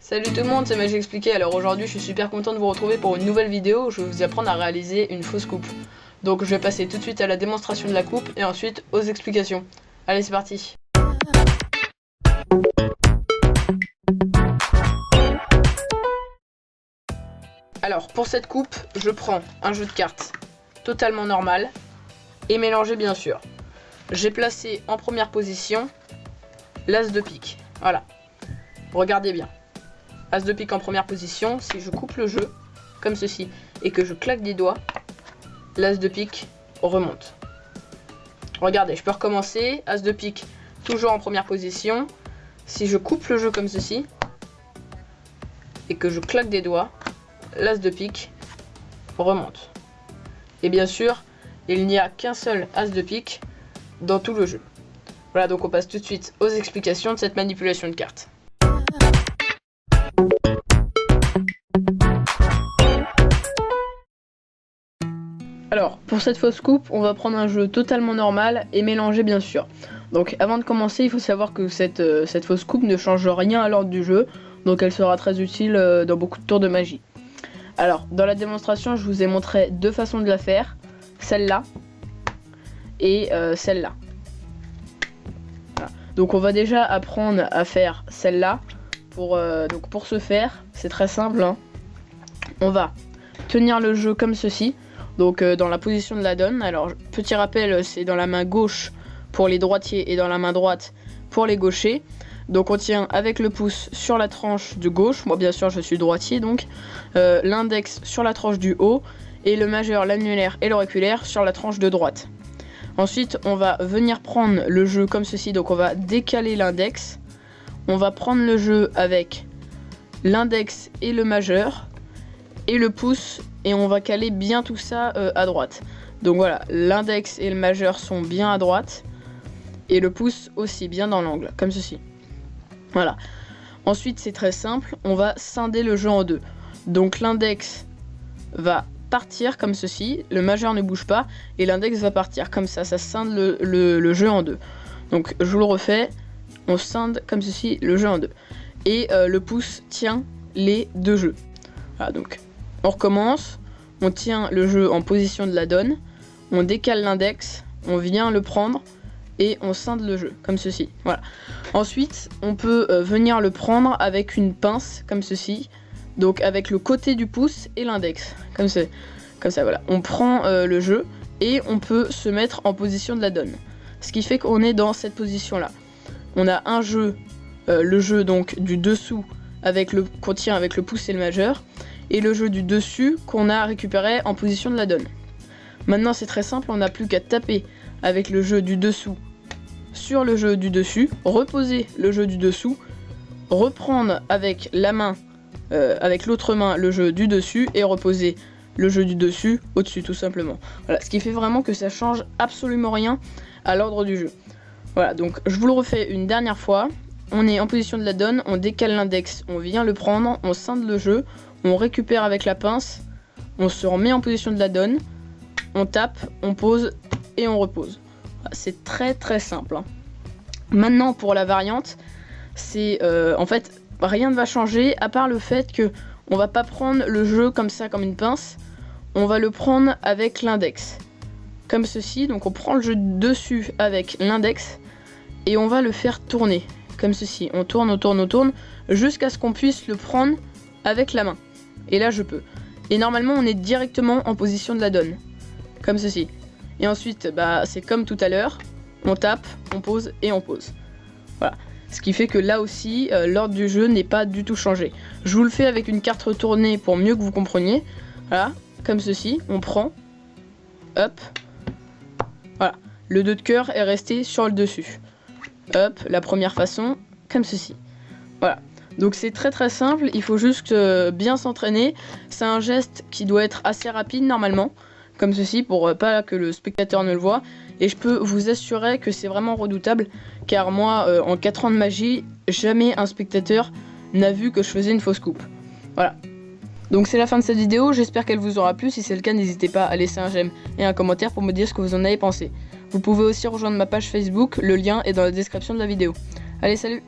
Salut tout le monde, c'est Magic Expliqué. Alors aujourd'hui je suis super content de vous retrouver pour une nouvelle vidéo où je vais vous apprendre à réaliser une fausse coupe. Donc je vais passer tout de suite à la démonstration de la coupe et ensuite aux explications. Allez, c'est parti. Alors pour cette coupe, je prends un jeu de cartes totalement normal et mélangé bien sûr. J'ai placé en première position l'as de pique. Voilà, regardez bien. As de pique en première position, si je coupe le jeu comme ceci et que je claque des doigts, l'as de pique remonte. Regardez, je peux recommencer. As de pique toujours en première position. Si je coupe le jeu comme ceci et que je claque des doigts, l'as de pique remonte. Et bien sûr, il n'y a qu'un seul as de pique dans tout le jeu. Voilà, donc on passe tout de suite aux explications de cette manipulation de cartes. Alors, pour cette fausse coupe, on va prendre un jeu totalement normal et mélangé bien sûr. Donc avant de commencer, il faut savoir que cette fausse coupe ne change rien à l'ordre du jeu, donc elle sera très utile dans beaucoup de tours de magie. Alors, dans la démonstration, je vous ai montré deux façons de la faire, celle-là et celle-là. Voilà. Donc on va déjà apprendre à faire celle-là. Donc pour ce faire, c'est très simple, hein. On va tenir le jeu comme ceci. Donc dans la position de la donne. Alors petit rappel, c'est dans la main gauche pour les droitiers et dans la main droite pour les gauchers. Donc on tient avec le pouce sur la tranche de gauche, moi bien sûr je suis droitier donc, l'index sur la tranche du haut et le majeur, l'annulaire et l'auriculaire sur la tranche de droite. Ensuite on va venir prendre le jeu comme ceci, donc on va décaler l'index, on va prendre le jeu avec l'index et le majeur et le pouce et on va caler bien tout ça à droite. Donc voilà, l'index et le majeur sont bien à droite et le pouce aussi bien dans l'angle, comme ceci. Voilà. Ensuite c'est très simple, on va scinder le jeu en deux. Donc l'index va partir comme ceci, le majeur ne bouge pas et l'index va partir comme ça scinde le jeu en deux. Donc je vous le refais, on scinde comme ceci le jeu en deux. Et le pouce tient les deux jeux. Voilà, donc on recommence, on tient le jeu en position de la donne, on décale l'index, on vient le prendre et on scinde le jeu, comme ceci. Voilà. Ensuite, on peut venir le prendre avec une pince, comme ceci, donc avec le côté du pouce et l'index, comme ça, voilà. On prend le jeu et on peut se mettre en position de la donne. Ce qui fait qu'on est dans cette position-là. On a un jeu, le jeu donc du dessous, qu'on tient avec le pouce et le majeur, et le jeu du dessus qu'on a récupéré en position de la donne. Maintenant c'est très simple, on n'a plus qu'à taper avec le jeu du dessous sur le jeu du dessus, reposer le jeu du dessous, reprendre avec la main, avec l'autre main le jeu du dessus et reposer le jeu du dessus au-dessus tout simplement. Voilà, ce qui fait vraiment que ça change absolument rien à l'ordre du jeu. Voilà, donc je vous le refais une dernière fois. On est en position de la donne, on décale l'index, on vient le prendre, on scinde le jeu, on récupère avec la pince, on se remet en position de la donne, on tape, on pose et on repose. C'est très très simple, hein. Maintenant pour la variante, c'est en fait rien ne va changer à part le fait que on va pas prendre le jeu comme ça comme une pince, on va le prendre avec l'index. Comme ceci, donc on prend le jeu dessus avec l'index et on va le faire tourner. Comme ceci, on tourne jusqu'à ce qu'on puisse le prendre avec la main. Et là je peux. Et normalement on est directement en position de la donne. Comme ceci. Et ensuite c'est comme tout à l'heure. On tape, on pose et on pose. Voilà. Ce qui fait que là aussi l'ordre du jeu n'est pas du tout changé. Je vous le fais avec une carte retournée pour mieux que vous compreniez. Voilà. Comme ceci. On prend. Hop. Voilà. Le 2 de cœur est resté sur le dessus. Hop, la première façon, comme ceci. Voilà. Donc c'est très très simple, il faut juste bien s'entraîner. C'est un geste qui doit être assez rapide normalement, comme ceci, pour pas que le spectateur ne le voie. Et je peux vous assurer que c'est vraiment redoutable, car moi, en 4 ans de magie, jamais un spectateur n'a vu que je faisais une fausse coupe. Voilà. Donc c'est la fin de cette vidéo, j'espère qu'elle vous aura plu. Si c'est le cas, n'hésitez pas à laisser un j'aime et un commentaire pour me dire ce que vous en avez pensé. Vous pouvez aussi rejoindre ma page Facebook, le lien est dans la description de la vidéo. Allez, salut!